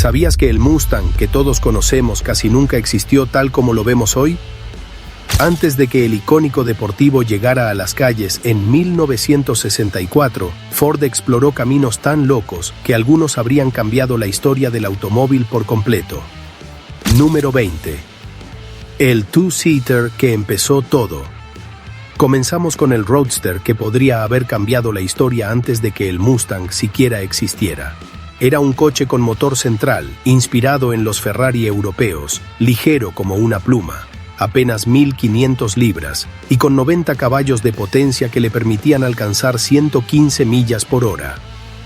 ¿Sabías que el Mustang que todos conocemos casi nunca existió tal como lo vemos hoy? Antes de que el icónico deportivo llegara a las calles en 1964, Ford exploró caminos tan locos que algunos habrían cambiado la historia del automóvil por completo. Número 20. El two-seater que empezó todo. Comenzamos con el Roadster que podría haber cambiado la historia antes de que el Mustang siquiera existiera. Era un coche con motor central, inspirado en los Ferrari europeos, ligero como una pluma, apenas 1.500 libras y con 90 caballos de potencia que le permitían alcanzar 115 millas por hora.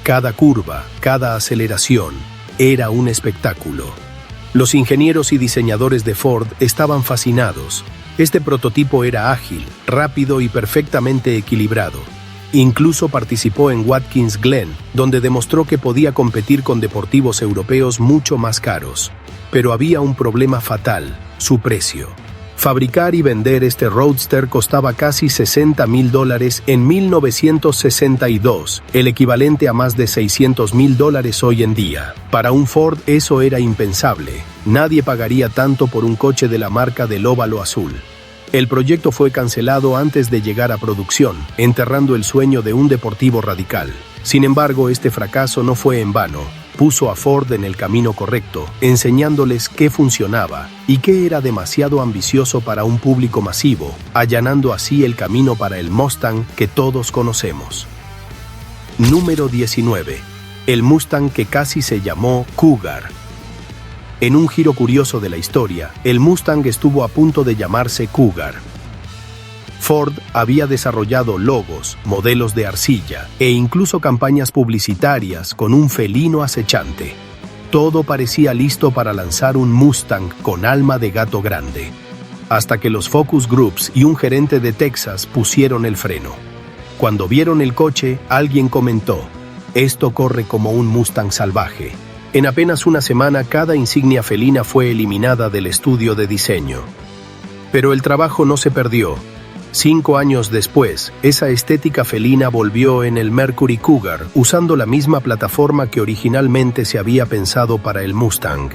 Cada curva, cada aceleración, era un espectáculo. Los ingenieros y diseñadores de Ford estaban fascinados. Este prototipo era ágil, rápido y perfectamente equilibrado. Incluso participó en Watkins Glen, donde demostró que podía competir con deportivos europeos mucho más caros. Pero había un problema fatal: su precio. Fabricar y vender este Roadster costaba casi $60.000 en 1962, el equivalente a más de $600.000 hoy en día. Para un Ford eso era impensable. Nadie pagaría tanto por un coche de la marca del óvalo azul. El proyecto fue cancelado antes de llegar a producción, enterrando el sueño de un deportivo radical. Sin embargo, este fracaso no fue en vano. Puso a Ford en el camino correcto, enseñándoles qué funcionaba y qué era demasiado ambicioso para un público masivo, allanando así el camino para el Mustang que todos conocemos. Número 19. El Mustang que casi se llamó Cougar. En un giro curioso de la historia, el Mustang estuvo a punto de llamarse Cougar. Ford había desarrollado logos, modelos de arcilla e incluso campañas publicitarias con un felino acechante. Todo parecía listo para lanzar un Mustang con alma de gato grande. Hasta que los focus groups y un gerente de Texas pusieron el freno. Cuando vieron el coche, alguien comentó: "Esto corre como un Mustang salvaje". En apenas una semana, cada insignia felina fue eliminada del estudio de diseño. Pero el trabajo no se perdió. 5 años después, esa estética felina volvió en el Mercury Cougar, usando la misma plataforma que originalmente se había pensado para el Mustang.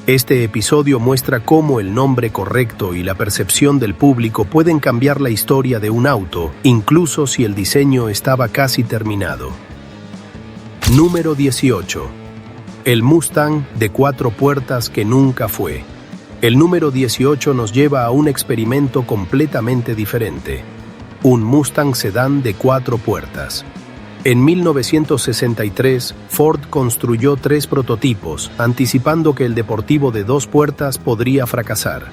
Este episodio muestra cómo el nombre correcto y la percepción del público pueden cambiar la historia de un auto, incluso si el diseño estaba casi terminado. Número 18. El Mustang de 4 puertas que nunca fue. El número 18 nos lleva a un experimento completamente diferente. Un Mustang sedán de 4 puertas. En 1963, Ford construyó 3 prototipos, anticipando que el deportivo de 2 puertas podría fracasar.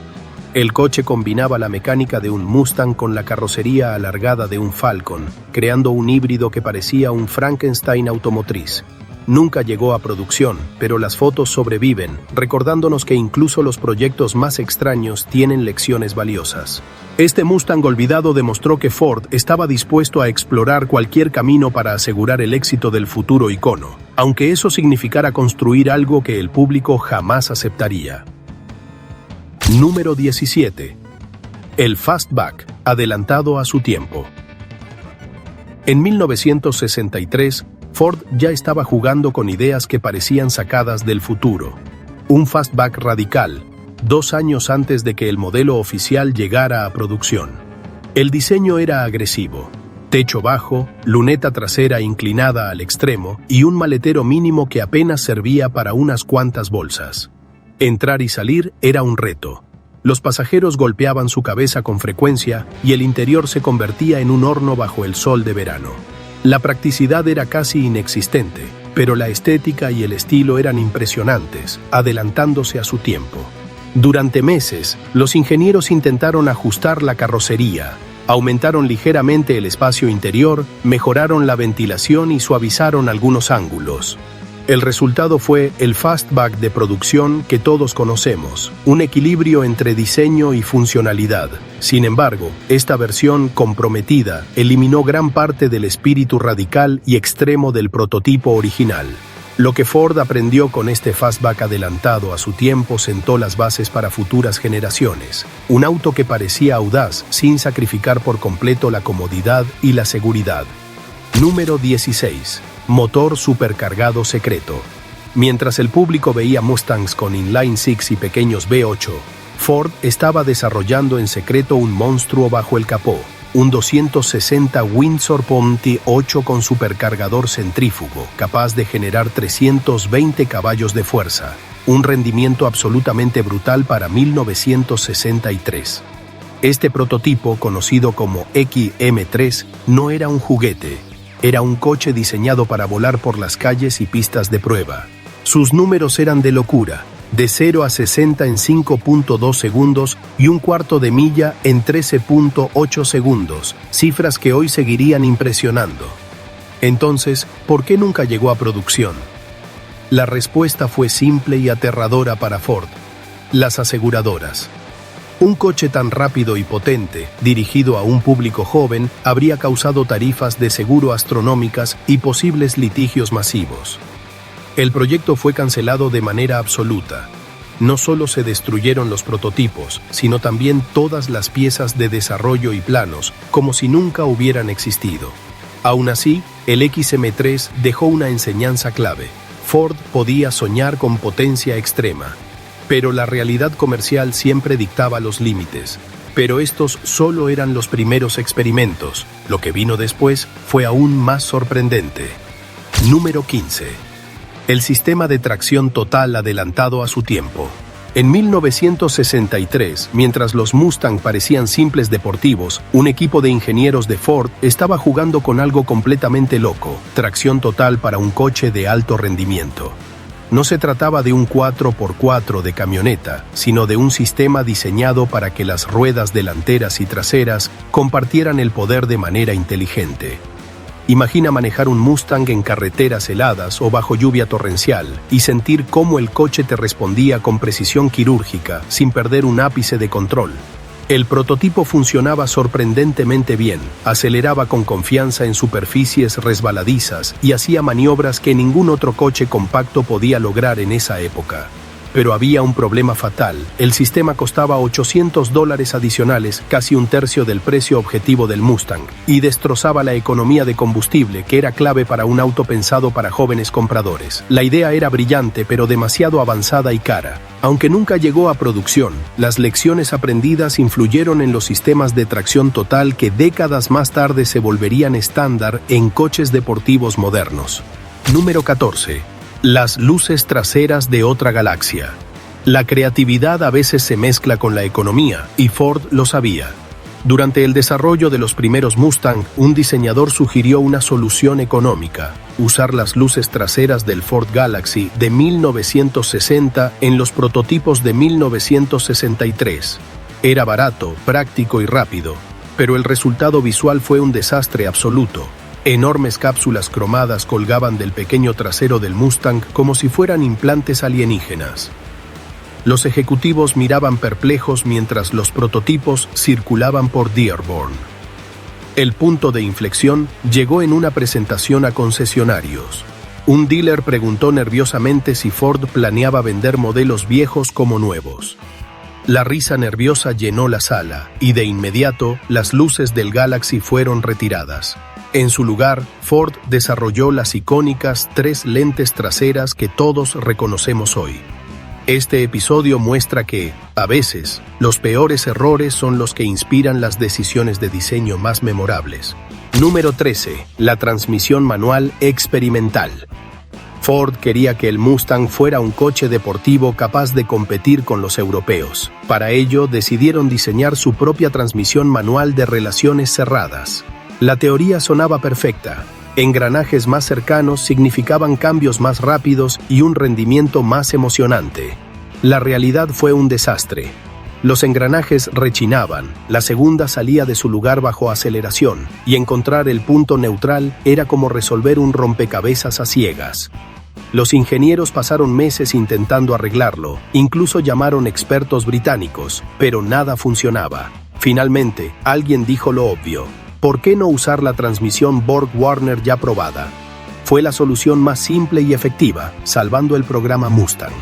El coche combinaba la mecánica de un Mustang con la carrocería alargada de un Falcon, creando un híbrido que parecía un Frankenstein automotriz. Nunca llegó a producción, pero las fotos sobreviven, recordándonos que incluso los proyectos más extraños tienen lecciones valiosas. Este Mustang olvidado demostró que Ford estaba dispuesto a explorar cualquier camino para asegurar el éxito del futuro icono, aunque eso significara construir algo que el público jamás aceptaría. Número 17. El Fastback, adelantado a su tiempo. En 1963, Ford ya estaba jugando con ideas que parecían sacadas del futuro. Un fastback radical, 2 años antes de que el modelo oficial llegara a producción. El diseño era agresivo: techo bajo, luneta trasera inclinada al extremo y un maletero mínimo que apenas servía para unas cuantas bolsas. Entrar y salir era un reto. Los pasajeros golpeaban su cabeza con frecuencia y el interior se convertía en un horno bajo el sol de verano. La practicidad era casi inexistente, pero la estética y el estilo eran impresionantes, adelantándose a su tiempo. Durante meses, los ingenieros intentaron ajustar la carrocería, aumentaron ligeramente el espacio interior, mejoraron la ventilación y suavizaron algunos ángulos. El resultado fue el Fastback de producción que todos conocemos, un equilibrio entre diseño y funcionalidad. Sin embargo, esta versión comprometida eliminó gran parte del espíritu radical y extremo del prototipo original. Lo que Ford aprendió con este Fastback adelantado a su tiempo sentó las bases para futuras generaciones. Un auto que parecía audaz sin sacrificar por completo la comodidad y la seguridad. Número 16. Motor supercargado secreto. Mientras el público veía Mustangs con inline six y pequeños V8, Ford estaba desarrollando en secreto un monstruo bajo el capó, un 260 Windsor Ponti 8 con supercargador centrífugo, capaz de generar 320 caballos de fuerza, un rendimiento absolutamente brutal para 1963. Este prototipo, conocido como XM3, no era un juguete, era un coche diseñado para volar por las calles y pistas de prueba. Sus números eran de locura, de 0 a 60 en 5.2 segundos y un cuarto de milla en 13.8 segundos, cifras que hoy seguirían impresionando. Entonces, ¿por qué nunca llegó a producción? La respuesta fue simple y aterradora para Ford: las aseguradoras. Un coche tan rápido y potente, dirigido a un público joven, habría causado tarifas de seguro astronómicas y posibles litigios masivos. El proyecto fue cancelado de manera absoluta. No solo se destruyeron los prototipos, sino también todas las piezas de desarrollo y planos, como si nunca hubieran existido. Aún así, el XM3 dejó una enseñanza clave. Ford podía soñar con potencia extrema, pero la realidad comercial siempre dictaba los límites. Pero estos solo eran los primeros experimentos. Lo que vino después fue aún más sorprendente. Número 15. El sistema de tracción total adelantado a su tiempo. En 1963, mientras los Mustang parecían simples deportivos, un equipo de ingenieros de Ford estaba jugando con algo completamente loco: tracción total para un coche de alto rendimiento. No se trataba de un 4x4 de camioneta, sino de un sistema diseñado para que las ruedas delanteras y traseras compartieran el poder de manera inteligente. Imagina manejar un Mustang en carreteras heladas o bajo lluvia torrencial y sentir cómo el coche te respondía con precisión quirúrgica, sin perder un ápice de control. El prototipo funcionaba sorprendentemente bien, aceleraba con confianza en superficies resbaladizas y hacía maniobras que ningún otro coche compacto podía lograr en esa época. Pero había un problema fatal: el sistema costaba $800 adicionales, casi un tercio del precio objetivo del Mustang, y destrozaba la economía de combustible, que era clave para un auto pensado para jóvenes compradores. La idea era brillante, pero demasiado avanzada y cara. Aunque nunca llegó a producción, las lecciones aprendidas influyeron en los sistemas de tracción total que décadas más tarde se volverían estándar en coches deportivos modernos. Número 14. Las luces traseras de otra galaxia. La creatividad a veces se mezcla con la economía, y Ford lo sabía. Durante el desarrollo de los primeros Mustang, un diseñador sugirió una solución económica: usar las luces traseras del Ford Galaxy de 1960 en los prototipos de 1963. Era barato, práctico y rápido, pero el resultado visual fue un desastre absoluto. Enormes cápsulas cromadas colgaban del pequeño trasero del Mustang como si fueran implantes alienígenas. Los ejecutivos miraban perplejos mientras los prototipos circulaban por Dearborn. El punto de inflexión llegó en una presentación a concesionarios. Un dealer preguntó nerviosamente si Ford planeaba vender modelos viejos como nuevos. La risa nerviosa llenó la sala, y de inmediato las luces del Galaxy fueron retiradas. En su lugar, Ford desarrolló las icónicas 3 lentes traseras que todos reconocemos hoy. Este episodio muestra que, a veces, los peores errores son los que inspiran las decisiones de diseño más memorables. Número 13. La transmisión manual experimental. Ford quería que el Mustang fuera un coche deportivo capaz de competir con los europeos. Para ello, decidieron diseñar su propia transmisión manual de relaciones cerradas. La teoría sonaba perfecta. Engranajes más cercanos significaban cambios más rápidos y un rendimiento más emocionante. La realidad fue un desastre. Los engranajes rechinaban, la segunda salía de su lugar bajo aceleración, y encontrar el punto neutral era como resolver un rompecabezas a ciegas. Los ingenieros pasaron meses intentando arreglarlo, incluso llamaron expertos británicos, pero nada funcionaba. Finalmente, alguien dijo lo obvio: ¿por qué no usar la transmisión Borg-Warner ya probada? Fue la solución más simple y efectiva, salvando el programa Mustang.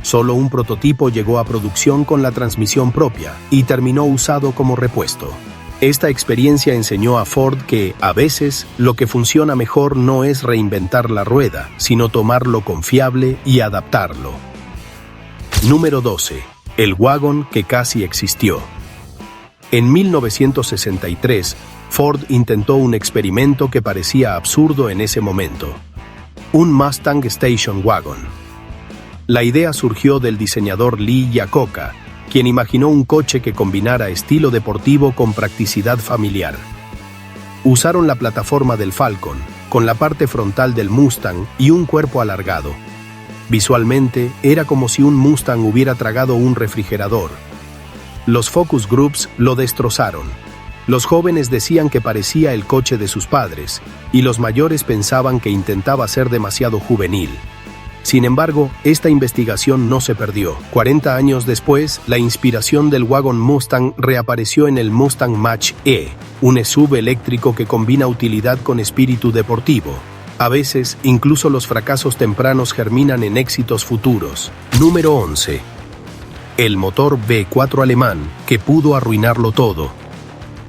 Solo un prototipo llegó a producción con la transmisión propia y terminó usado como repuesto. Esta experiencia enseñó a Ford que, a veces, lo que funciona mejor no es reinventar la rueda, sino tomar lo confiable y adaptarlo. Número 12. El wagon que casi existió. En 1963, Ford intentó un experimento que parecía absurdo en ese momento: un Mustang Station Wagon. La idea surgió del diseñador Lee Iacocca, quien imaginó un coche que combinara estilo deportivo con practicidad familiar. Usaron la plataforma del Falcon, con la parte frontal del Mustang y un cuerpo alargado. Visualmente, era como si un Mustang hubiera tragado un refrigerador. Los focus groups lo destrozaron. Los jóvenes decían que parecía el coche de sus padres, y los mayores pensaban que intentaba ser demasiado juvenil. Sin embargo, esta investigación no se perdió. 40 años después, la inspiración del wagon Mustang reapareció en el Mustang Mach-E, un SUV eléctrico que combina utilidad con espíritu deportivo. A veces, incluso los fracasos tempranos germinan en éxitos futuros. Número 11. El motor V4 alemán, que pudo arruinarlo todo.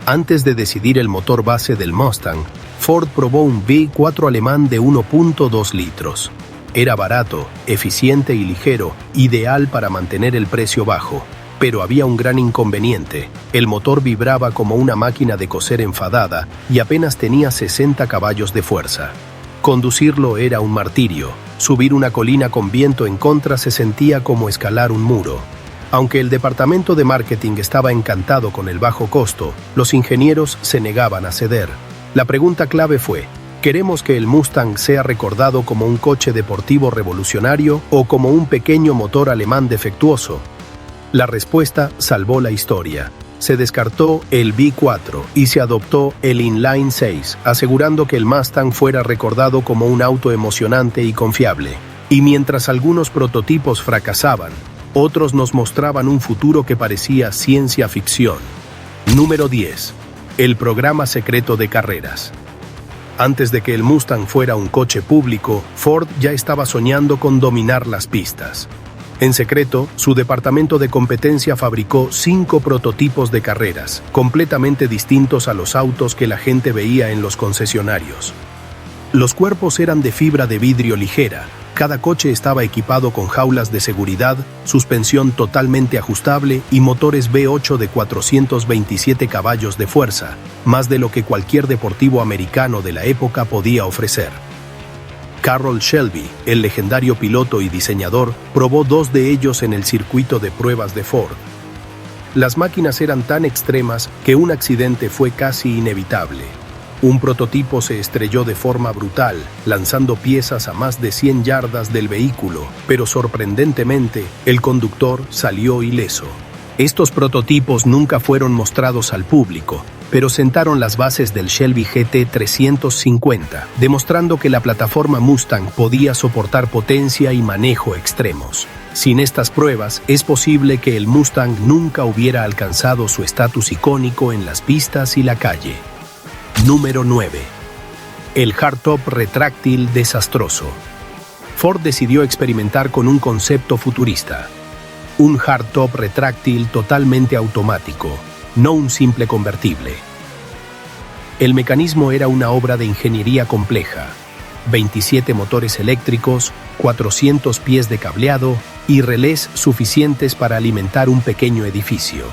Antes de decidir el motor base del Mustang, Ford probó un V4 alemán de 1.2 litros. Era barato, eficiente y ligero, ideal para mantener el precio bajo. Pero había un gran inconveniente: el motor vibraba como una máquina de coser enfadada y apenas tenía 60 caballos de fuerza. Conducirlo era un martirio. Subir una colina con viento en contra se sentía como escalar un muro. Aunque el departamento de marketing estaba encantado con el bajo costo, los ingenieros se negaban a ceder. La pregunta clave fue: ¿queremos que el Mustang sea recordado como un coche deportivo revolucionario o como un pequeño motor alemán defectuoso? La respuesta salvó la historia. Se descartó el V4 y se adoptó el Inline 6, asegurando que el Mustang fuera recordado como un auto emocionante y confiable. Y mientras algunos prototipos fracasaban, otros nos mostraban un futuro que parecía ciencia ficción. Número 10. El programa secreto de carreras. Antes de que el Mustang fuera un coche público, Ford ya estaba soñando con dominar las pistas. En secreto, su departamento de competencia fabricó 5 prototipos de carreras, completamente distintos a los autos que la gente veía en los concesionarios. Los cuerpos eran de fibra de vidrio ligera. Cada coche estaba equipado con jaulas de seguridad, suspensión totalmente ajustable y motores V8 de 427 caballos de fuerza, más de lo que cualquier deportivo americano de la época podía ofrecer. Carroll Shelby, el legendario piloto y diseñador, probó 2 de ellos en el circuito de pruebas de Ford. Las máquinas eran tan extremas que un accidente fue casi inevitable. Un prototipo se estrelló de forma brutal, lanzando piezas a más de 100 yardas del vehículo, pero sorprendentemente, el conductor salió ileso. Estos prototipos nunca fueron mostrados al público, pero sentaron las bases del Shelby GT 350, demostrando que la plataforma Mustang podía soportar potencia y manejo extremos. Sin estas pruebas, es posible que el Mustang nunca hubiera alcanzado su estatus icónico en las pistas y la calle. Número 9. El hardtop retráctil desastroso. Ford decidió experimentar con un concepto futurista: un hardtop retráctil totalmente automático, no un simple convertible. El mecanismo era una obra de ingeniería compleja: 27 motores eléctricos, 400 pies de cableado y relés suficientes para alimentar un pequeño edificio.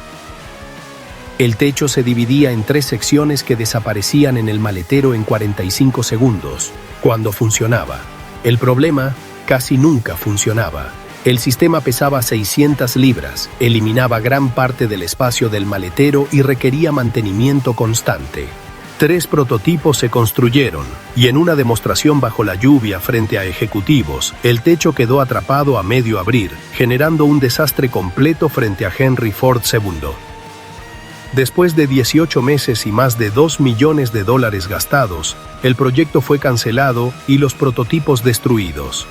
El techo se dividía en 3 secciones que desaparecían en el maletero en 45 segundos, cuando funcionaba. El problema: casi nunca funcionaba. El sistema pesaba 600 libras, eliminaba gran parte del espacio del maletero y requería mantenimiento constante. 3 prototipos se construyeron, y en una demostración bajo la lluvia frente a ejecutivos, el techo quedó atrapado a medio abrir, generando un desastre completo frente a Henry Ford II. Después de 18 meses y más de $2 millones gastados, el proyecto fue cancelado y los prototipos destruidos.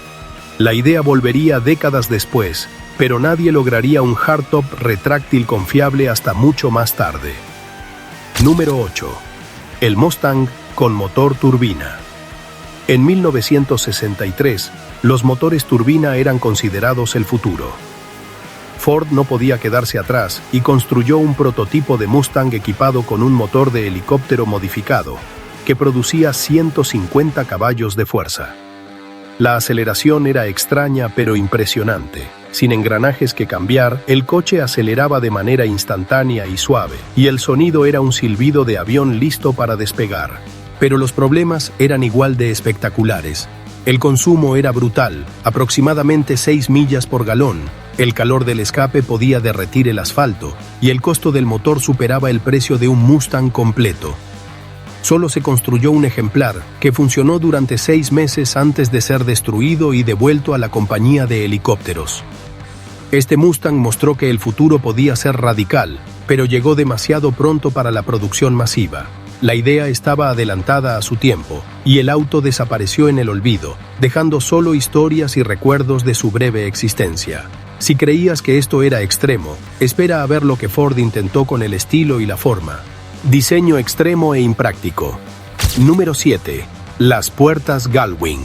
La idea volvería décadas después, pero nadie lograría un hardtop retráctil confiable hasta mucho más tarde. Número 8. El Mustang con motor turbina. En 1963, los motores turbina eran considerados el futuro. Ford no podía quedarse atrás y construyó un prototipo de Mustang equipado con un motor de helicóptero modificado que producía 150 caballos de fuerza. La aceleración era extraña pero impresionante. Sin engranajes que cambiar, el coche aceleraba de manera instantánea y suave, y el sonido era un silbido de avión listo para despegar. Pero los problemas eran igual de espectaculares. El consumo era brutal, aproximadamente 6 millas por galón. El calor del escape podía derretir el asfalto, y el costo del motor superaba el precio de un Mustang completo. Solo se construyó un ejemplar, que funcionó durante 6 meses antes de ser destruido y devuelto a la compañía de helicópteros. Este Mustang mostró que el futuro podía ser radical, pero llegó demasiado pronto para la producción masiva. La idea estaba adelantada a su tiempo, y el auto desapareció en el olvido, dejando solo historias y recuerdos de su breve existencia. Si creías que esto era extremo, espera a ver lo que Ford intentó con el estilo y la forma. Diseño extremo e impráctico. Número 7. Las puertas Gullwing.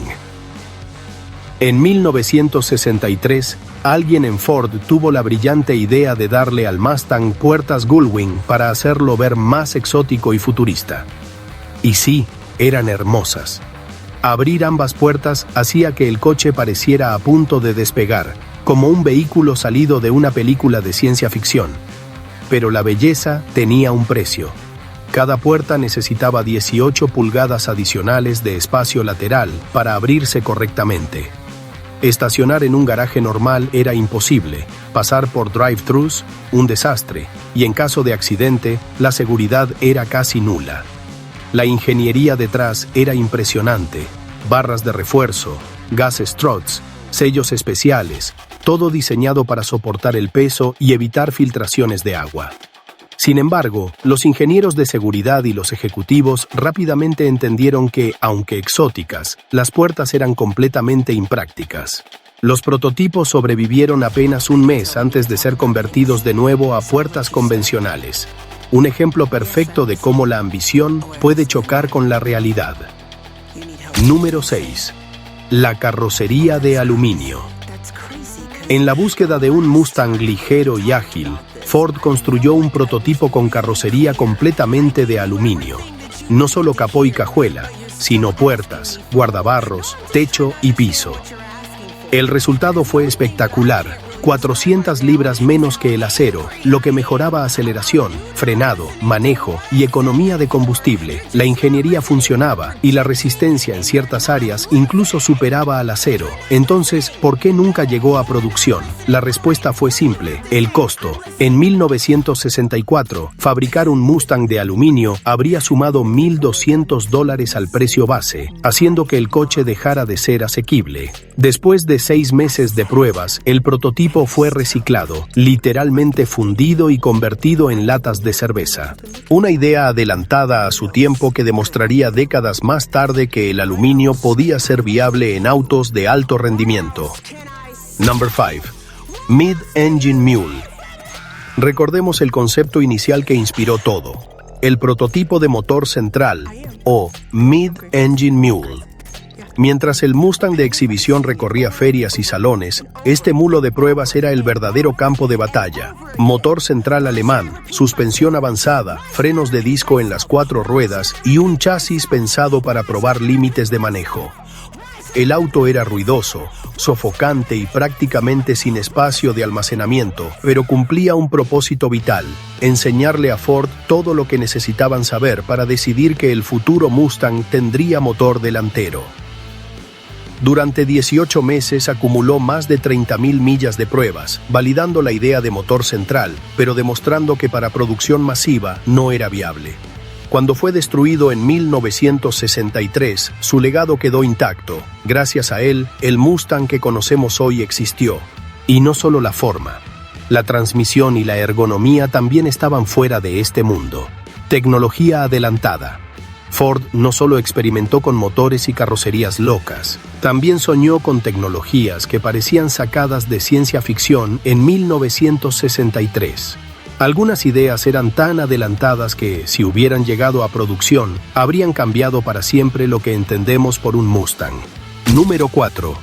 En 1963, alguien en Ford tuvo la brillante idea de darle al Mustang puertas Gullwing para hacerlo ver más exótico y futurista. Y sí, eran hermosas. Abrir ambas puertas hacía que el coche pareciera a punto de despegar, como un vehículo salido de una película de ciencia ficción. Pero la belleza tenía un precio. Cada puerta necesitaba 18 pulgadas adicionales de espacio lateral para abrirse correctamente. Estacionar en un garaje normal era imposible, pasar por drive-thrus, un desastre, y en caso de accidente, la seguridad era casi nula. La ingeniería detrás era impresionante: barras de refuerzo, gas struts, sellos especiales, todo diseñado para soportar el peso y evitar filtraciones de agua. Sin embargo, los ingenieros de seguridad y los ejecutivos rápidamente entendieron que, aunque exóticas, las puertas eran completamente imprácticas. Los prototipos sobrevivieron apenas un mes antes de ser convertidos de nuevo a puertas convencionales. Un ejemplo perfecto de cómo la ambición puede chocar con la realidad. Número 6. La carrocería de aluminio. En la búsqueda de un Mustang ligero y ágil, Ford construyó un prototipo con carrocería completamente de aluminio. No solo capó y cajuela, sino puertas, guardabarros, techo y piso. El resultado fue espectacular: 400 libras menos que el acero, lo que mejoraba aceleración, frenado, manejo y economía de combustible. La ingeniería funcionaba y la resistencia en ciertas áreas incluso superaba al acero. Entonces, ¿por qué nunca llegó a producción? La respuesta fue simple: el costo. En 1964, fabricar un Mustang de aluminio habría sumado $1,200 al precio base, haciendo que el coche dejara de ser asequible. Después de 6 meses de pruebas, el prototipo fue reciclado, literalmente fundido y convertido en latas de cerveza. Una idea adelantada a su tiempo que demostraría décadas más tarde que el aluminio podía ser viable en autos de alto rendimiento. Number 5. Mid-Engine Mule. Recordemos el concepto inicial que inspiró todo: el prototipo de motor central, o Mid-Engine Mule. Mientras el Mustang de exhibición recorría ferias y salones, este mulo de pruebas era el verdadero campo de batalla. Motor central alemán, suspensión avanzada, frenos de disco en las 4 ruedas y un chasis pensado para probar límites de manejo. El auto era ruidoso, sofocante y prácticamente sin espacio de almacenamiento, pero cumplía un propósito vital: enseñarle a Ford todo lo que necesitaban saber para decidir que el futuro Mustang tendría motor delantero. Durante 18 meses acumuló más de 30.000 millas de pruebas, validando la idea de motor central, pero demostrando que para producción masiva no era viable. Cuando fue destruido en 1963, su legado quedó intacto. Gracias a él, el Mustang que conocemos hoy existió. Y no solo la forma. La transmisión y la ergonomía también estaban fuera de este mundo. Tecnología adelantada. Ford no solo experimentó con motores y carrocerías locas, también soñó con tecnologías que parecían sacadas de ciencia ficción en 1963. Algunas ideas eran tan adelantadas que, si hubieran llegado a producción, habrían cambiado para siempre lo que entendemos por un Mustang. Número 4.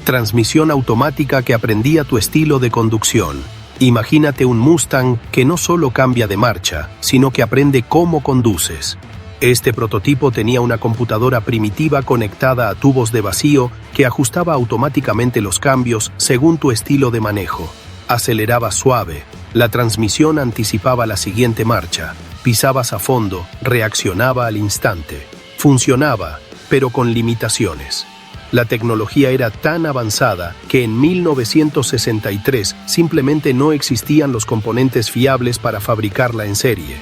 Transmisión automática que aprendía tu estilo de conducción. Imagínate un Mustang que no solo cambia de marcha, sino que aprende cómo conduces. Este prototipo tenía una computadora primitiva conectada a tubos de vacío que ajustaba automáticamente los cambios según tu estilo de manejo. Aceleraba suave, la transmisión anticipaba la siguiente marcha, pisabas a fondo, reaccionaba al instante. Funcionaba, pero con limitaciones. La tecnología era tan avanzada que en 1963 simplemente no existían los componentes fiables para fabricarla en serie.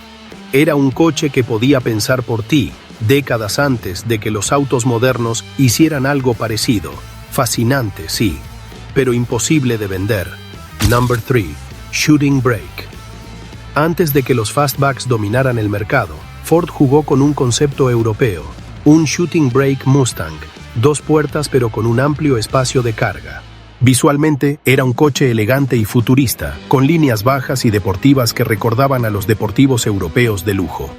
Era un coche que podía pensar por ti, décadas antes de que los autos modernos hicieran algo parecido. Fascinante, sí, pero imposible de vender. Number 3. Shooting Brake. Antes de que los fastbacks dominaran el mercado, Ford jugó con un concepto europeo, un Shooting Brake Mustang, 2 puertas pero con un amplio espacio de carga. Visualmente, era un coche elegante y futurista, con líneas bajas y deportivas que recordaban a los deportivos europeos de lujo.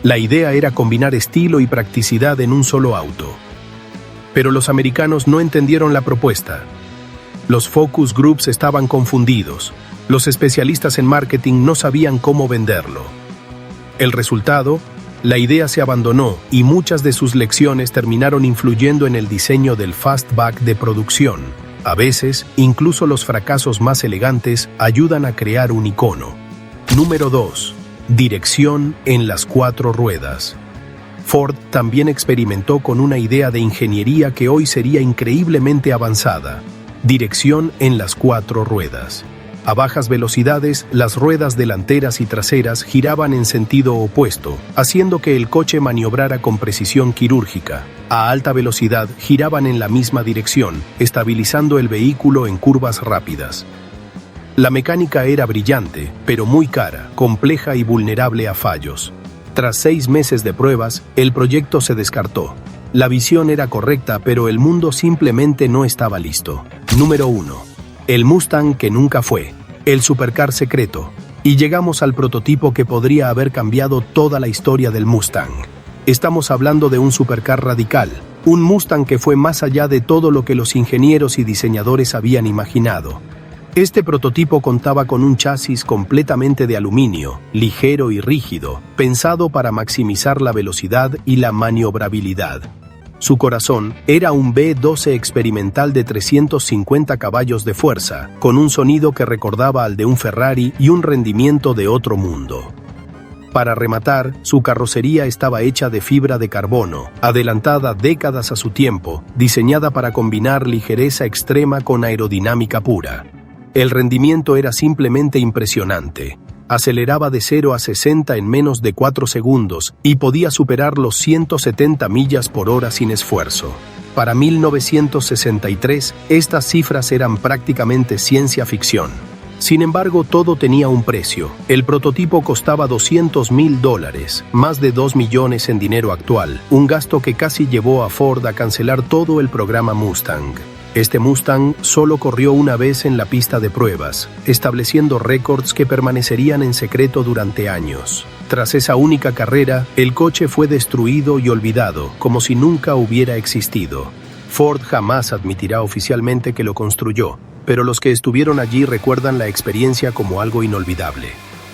La idea era combinar estilo y practicidad en un solo auto. Pero los americanos no entendieron la propuesta. Los focus groups estaban confundidos. Los especialistas en marketing no sabían cómo venderlo. El resultado, la idea se abandonó y muchas de sus lecciones terminaron influyendo en el diseño del fastback de producción. A veces, incluso los fracasos más elegantes ayudan a crear un icono. Número 2. Dirección en las 4 ruedas. Ford también experimentó con una idea de ingeniería que hoy sería increíblemente avanzada. Dirección en las 4 ruedas. A bajas velocidades, las ruedas delanteras y traseras giraban en sentido opuesto, haciendo que el coche maniobrara con precisión quirúrgica. A alta velocidad, giraban en la misma dirección, estabilizando el vehículo en curvas rápidas. La mecánica era brillante, pero muy cara, compleja y vulnerable a fallos. Tras 6 meses de pruebas, el proyecto se descartó. La visión era correcta, pero el mundo simplemente no estaba listo. Número 1. El Mustang que nunca fue, el supercar secreto, y llegamos al prototipo que podría haber cambiado toda la historia del Mustang. Estamos hablando de un supercar radical, un Mustang que fue más allá de todo lo que los ingenieros y diseñadores habían imaginado. Este prototipo contaba con un chasis completamente de aluminio, ligero y rígido, pensado para maximizar la velocidad y la maniobrabilidad. Su corazón era un V12 experimental de 350 caballos de fuerza, con un sonido que recordaba al de un Ferrari y un rendimiento de otro mundo. Para rematar, su carrocería estaba hecha de fibra de carbono, adelantada décadas a su tiempo, diseñada para combinar ligereza extrema con aerodinámica pura. El rendimiento era simplemente impresionante. Aceleraba de 0 a 60 en menos de 4 segundos y podía superar los 170 millas por hora sin esfuerzo. Para 1963, estas cifras eran prácticamente ciencia ficción. Sin embargo, todo tenía un precio. El prototipo costaba $200,000, más de 2 millones en dinero actual, un gasto que casi llevó a Ford a cancelar todo el programa Mustang. Este Mustang solo corrió una vez en la pista de pruebas, estableciendo récords que permanecerían en secreto durante años. Tras esa única carrera, el coche fue destruido y olvidado, como si nunca hubiera existido. Ford jamás admitirá oficialmente que lo construyó, pero los que estuvieron allí recuerdan la experiencia como algo inolvidable.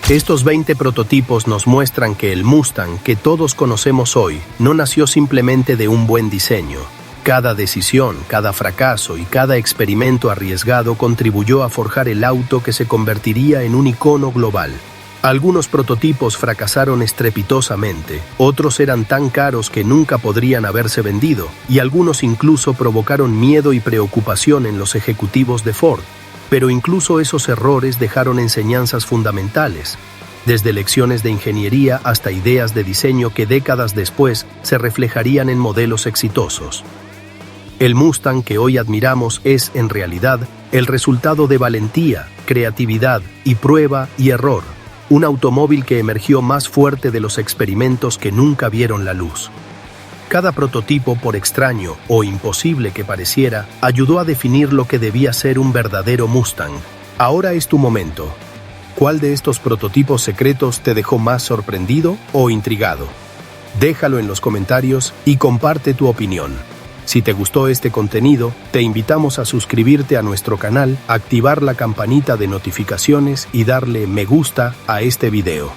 Estos 20 prototipos nos muestran que el Mustang que todos conocemos hoy no nació simplemente de un buen diseño. Cada decisión, cada fracaso y cada experimento arriesgado contribuyó a forjar el auto que se convertiría en un icono global. Algunos prototipos fracasaron estrepitosamente, otros eran tan caros que nunca podrían haberse vendido, y algunos incluso provocaron miedo y preocupación en los ejecutivos de Ford. Pero incluso esos errores dejaron enseñanzas fundamentales, desde lecciones de ingeniería hasta ideas de diseño que décadas después se reflejarían en modelos exitosos. El Mustang que hoy admiramos es, en realidad, el resultado de valentía, creatividad y prueba y error, un automóvil que emergió más fuerte de los experimentos que nunca vieron la luz. Cada prototipo, por extraño o imposible que pareciera, ayudó a definir lo que debía ser un verdadero Mustang. Ahora es tu momento. ¿Cuál de estos prototipos secretos te dejó más sorprendido o intrigado? Déjalo en los comentarios y comparte tu opinión. Si te gustó este contenido, te invitamos a suscribirte a nuestro canal, activar la campanita de notificaciones y darle me gusta a este video.